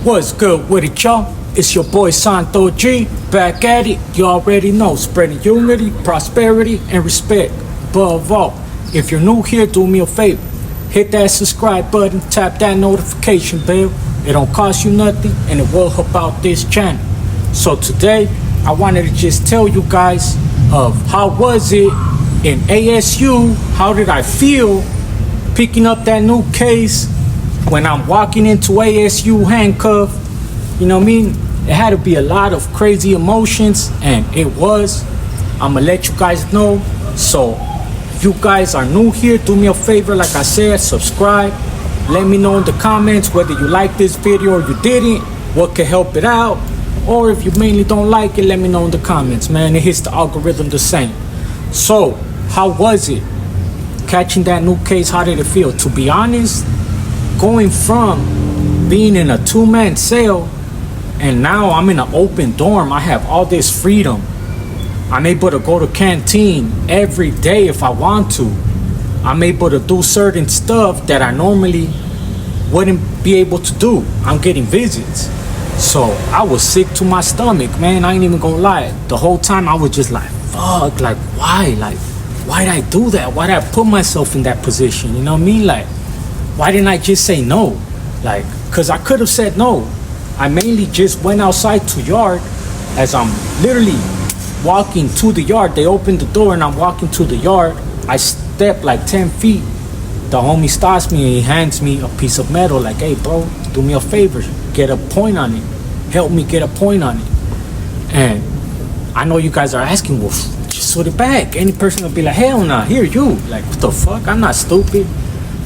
What's good with it, y'all? It's your boy Santo G, back at it. You already know, spreading unity, prosperity, and respect. Above all, if you're new here, do me a favor. Hit that subscribe button, tap that notification bell. It don't cost you nothing, and it will help out this channel. So today, I wanted to just tell you guys of how was it in ASU, how did I feel picking up that new case when I'm walking into ASU handcuffed. You know what I mean? It had to be a lot of crazy emotions, and it was. I'm gonna let you guys know. So if you guys are new here, do me a favor, like I said, subscribe. Let me know in the comments whether you like this video or you didn't, what can help it out. Or if you mainly don't like it, let me know in the comments, man. It hits the algorithm the same. So how was it catching that new case? How did it feel? To be honest, going from being in a 2-man cell and now I'm in an open dorm, I have all this freedom. I'm able to go to canteen every day if I want to. I'm able to do certain stuff that I normally wouldn't be able to do. I'm getting visits. So I was sick to my stomach, man. I ain't even gonna lie. The whole time I was just like, fuck, like why? Like, why did I do that? Why did I put myself in that position? You know what I mean? Like, why didn't I just say no? Like, cause I could have said no. I mainly just went outside to yard. As I'm literally walking to the yard, they opened the door and I'm walking to the yard. I step like 10 feet. The homie stops me and he hands me a piece of metal like, hey bro, do me a favor, get a point on it. Help me get a point on it. And I know you guys are asking, well, just put it back. Any person will be like, hell nah, here you. Like, what the fuck? I'm not stupid.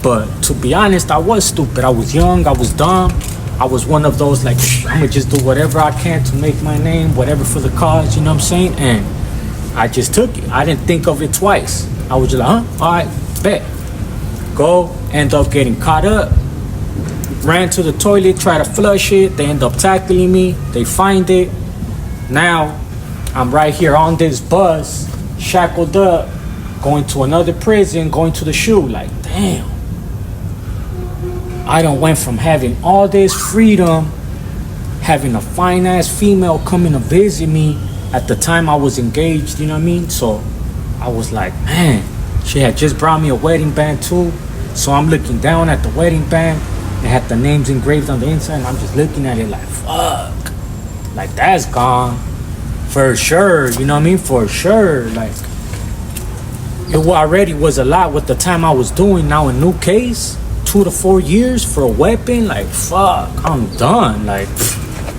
But to be honest, I was stupid. I was young, I was dumb. I was one of those like, I'm gonna just do whatever I can to make my name, whatever for the cause, you know what I'm saying? And I just took it. I didn't think of it twice. I was just like, all right, bet. Go, end up getting caught up. Ran to the toilet, try to flush it. They end up tackling me. They find it. Now, I'm right here on this bus, shackled up, going to another prison, going to the SHU. Like, damn. I done went from having all this freedom, having a fine-ass female coming to visit me. At the time I was engaged, you know what I mean? So I was like, man, she had just brought me a wedding band too. So I'm looking down at the wedding band. It had the names engraved on the inside, and I'm just looking at it like, fuck. Like, that's gone. For sure, you know what I mean? For sure. Like, it already was a lot with the time I was doing. Now a new case, 2 to 4 years for a weapon. Like, fuck, I'm done. Like,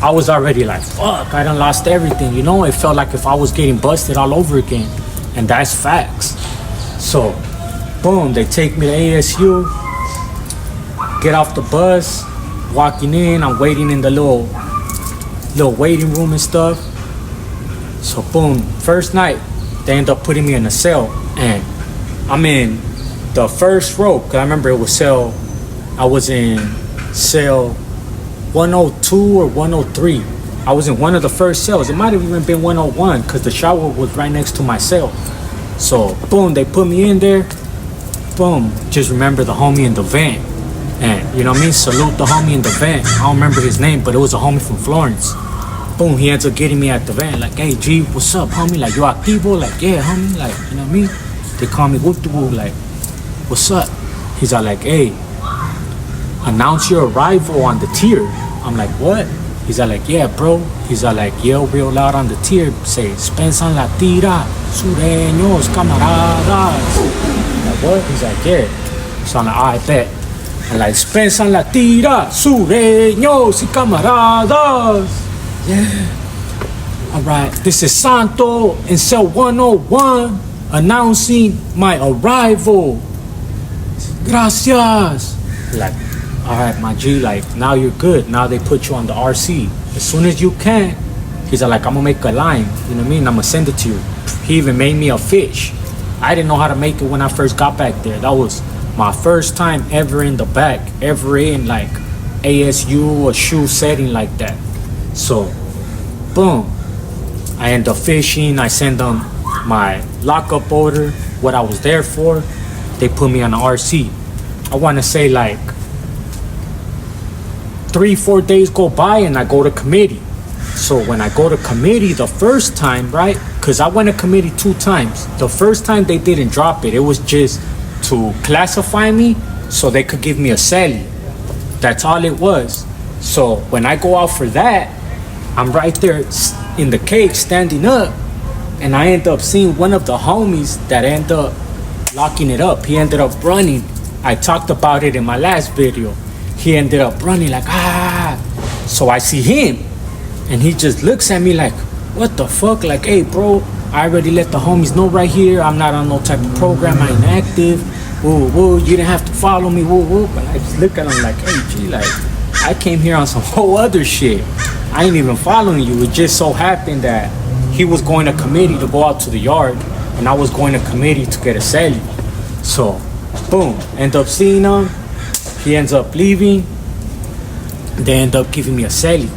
I was already like, fuck, I done lost everything. You know, it felt like if I was getting busted all over again. And that's facts. So, boom, they take me to ASU. Get off the bus, walking in. I'm waiting in the little waiting room and stuff. So, boom, first night, they end up putting me in a cell. And I'm in the first row, because I remember it was I was in cell 102 or 103. I was in one of the first cells. It might have even been 101 because the shower was right next to my cell. So, boom, they put me in there. Boom, just remember the homie in the van. And, you know what I mean? Salute the homie in the van. I don't remember his name, but it was a homie from Florence. Boom, he ends up getting me at the van. Like, hey, G, what's up, homie? Like, you activo? Like, yeah, homie. Like, you know what I mean? They call me Whoop-de-woo. Like, what's up? He's all like, hey, announce your arrival on the tier. I'm like, what? He's all like, yeah, bro. He's all like, yell real loud on the tier. Say, Spensan la tira, sureños, camaradas. Like, what? He's like, yeah. So I'm like, I bet. And like, Spensan la tira, sureños y camaradas. Yeah. All right. This is Santo in cell 101 announcing my arrival. Gracias. Like, all right, my G, like, now you're good. Now they put you on the RC. As soon as you can, he's like, I'm gonna make a line. You know what I mean? I'm gonna send it to you. He even made me a fish. I didn't know how to make it when I first got back there. That was my first time ever in the back, ever in like ASU or SHU setting like that. So, boom. I end up fishing. I send them my lockup order, what I was there for. They put me on the RC. I want to say like 3-4 days go by and I go to committee. So when I go to committee the first time, right? Because I went to committee 2 times. The first time they didn't drop it. It was just to classify me so they could give me a celly. That's all it was. So when I go out for that, I'm right there in the cage standing up, and I end up seeing one of the homies that end up locking it up. He ended up running. I talked about it in my last video. He ended up running like, ah. So I see him, and he just looks at me like, what the fuck? Like, hey, bro, I already let the homies know right here. I'm not on no type of program. I ain't active. Woo, woo. You didn't have to follow me. Woo, woo. But I just look at him like, hey, G, like, I came here on some whole other shit. I ain't even following you. It just so happened that he was going to committee to go out to the yard, and I was going to committee to get a celly. So, boom. End up seeing him. He ends up leaving. They end up giving me a celly.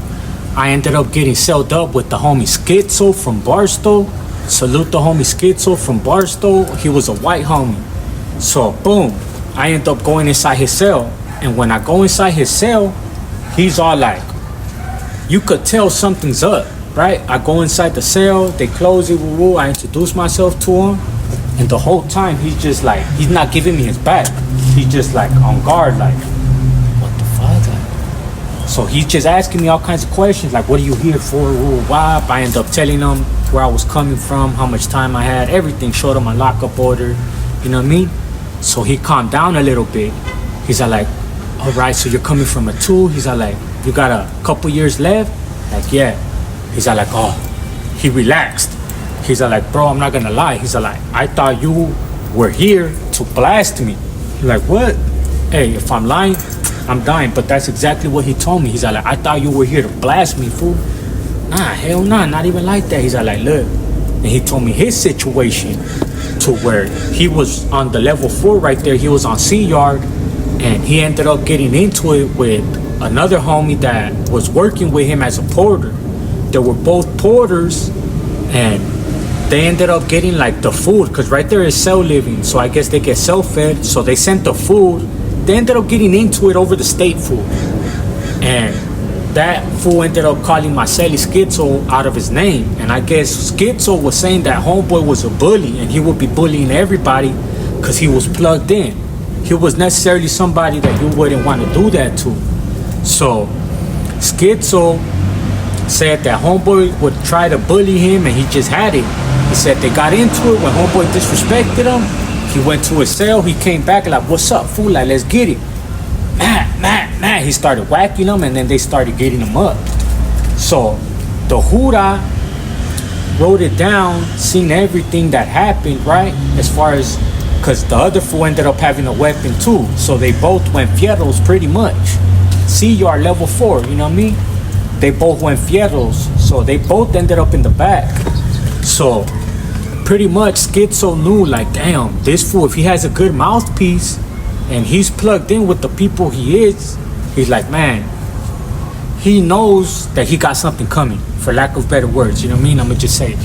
I ended up getting celled up with the homie Schizo from Barstow. Salute the homie Schizo from Barstow. He was a white homie. So, boom. I end up going inside his cell. And when I go inside his cell, he's all like, you could tell something's up, right? I go inside the cell, they close it, woo woo. I introduce myself to him, and the whole time he's just like, he's not giving me his back. He's just like on guard, like, what the fuck? Like, so he's just asking me all kinds of questions, like, what are you here for? Woo, wop. I end up telling him where I was coming from, how much time I had, everything. Showed him my lockup order, you know what I mean? So he calmed down a little bit. He's like, all right, so you're coming from a 2. He's like, you got a couple years left? Like, yeah. He's like, oh, he relaxed. He's like, bro, I'm not gonna lie. He's like, I thought you were here to blast me. He's like, what? Hey, if I'm lying, I'm dying. But that's exactly what he told me. He's like, I thought you were here to blast me, fool. Nah, hell nah, not even like that. He's like, look. And he told me his situation to where he was on the level 4 right there. He was on C Yard, and he ended up getting into it with another homie that was working with him as a porter. They were both porters, and they ended up getting like the food, because right there is cell living, so I guess they get cell-fed. So they sent the food. They ended up getting into it over the state food, and that fool ended up calling my celly Schizo out of his name. And I guess Schizo was saying that homeboy was a bully, and he would be bullying everybody because he was plugged in. He was necessarily somebody that you wouldn't want to do that to. So Schizo said that homeboy would try to bully him, and he just had it. He said they got into it when homeboy disrespected him. He went to his cell. He came back like, what's up, fool? Like, let's get it. Nah. He started whacking him, and then they started getting him up. So the Hura wrote it down, seen everything that happened, right? As far as, because the other fool ended up having a weapon too. So they both went fierros pretty much. See, you are level 4, you know what I mean? They both went fierros. So they both ended up in the back. So pretty much Schizo knew, like, damn, this fool, if he has a good mouthpiece and he's plugged in with the people he is, he's like, man, he knows that he got something coming, for lack of better words, you know what I mean? I'm gonna just say it.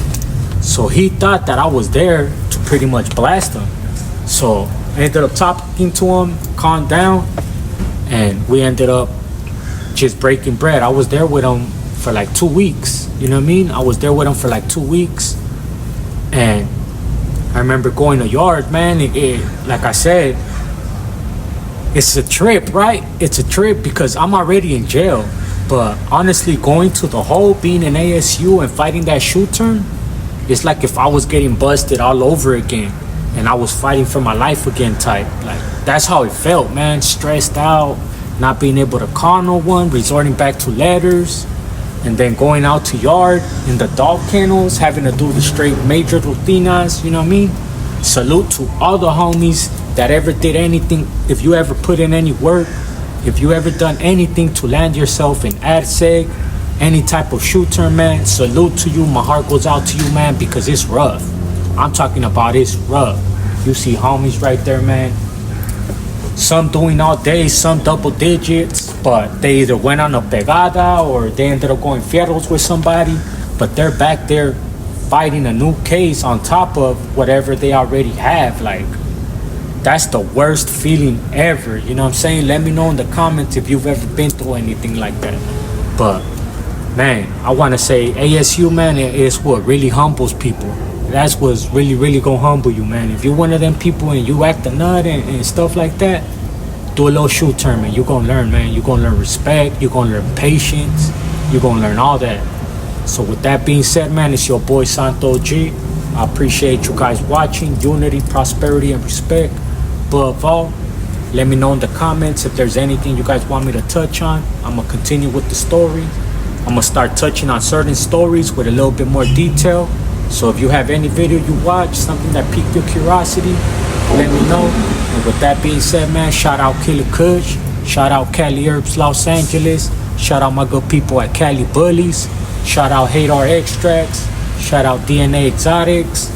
So he thought that I was there to pretty much blast him. So I ended up talking to him, calmed down, and we ended up just breaking bread. I was there with him for like 2 weeks, you know what I mean? I was there with him for like 2 weeks, and I remember going to yard, man. Like I said, it's a trip, right? It's a trip because I'm already in jail. But honestly, going to the hole, being in ASU and fighting that shoot turn, it's like if I was getting busted all over again and I was fighting for my life again type. Like, that's how it felt, man. Stressed out, not being able to call no one, resorting back to letters, and then going out to yard in the dog kennels, having to do the straight major rutinas, you know what I mean? Salute to all the homies that ever did anything. If you ever put in any work, if you ever done anything to land yourself in AdSeg, any type of shooter, man, salute to you. My heart goes out to you, man, because it's rough. I'm talking about it's rough. You see homies right there, man. Some doing all day, some double digits, but they either went on a pegada or they ended up going fierros with somebody, but they're back there fighting a new case on top of whatever they already have. Like, That's the worst feeling ever. You know what I'm saying? Let me know in the comments if you've ever been through anything like that. But man, I want to say ASU, man, is what really humbles people. That's what's really gonna humble you, man. If you're one of them people and you act a nut and stuff like that, do a little shoot term, man. You're gonna learn, man. You're gonna learn respect. You're gonna learn patience. You're gonna learn all that. So with that being said, man, it's your boy Santo G. I appreciate you guys watching. Unity, prosperity, and respect. Above all, let me know in the comments if there's anything you guys want me to touch on. I'm gonna continue with the story. I'm gonna start touching on certain stories with a little bit more detail. So if you have any video you watch, something that piqued your curiosity, let me know. And with that being said, man, shout out Killer Kush, shout out Cali Herbs Los Angeles, shout out my good people at Cali Bullies, shout out Hadar Extracts, shout out DNA Exotics.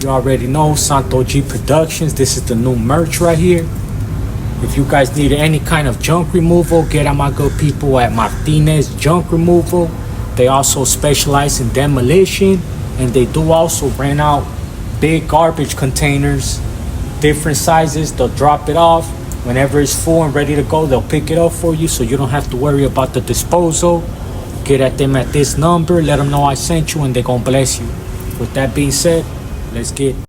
You already know Santo G Productions. This is the new merch right here. If you guys need any kind of junk removal, get at my good people at Martinez Junk Removal. They also specialize in demolition, and they do also rent out big garbage containers, different sizes. They'll drop it off. Whenever it's full and ready to go, they'll pick it up for you, so you don't have to worry about the disposal. Get at them at this number, let them know I sent you, and they're gonna bless you. With that being said, let's get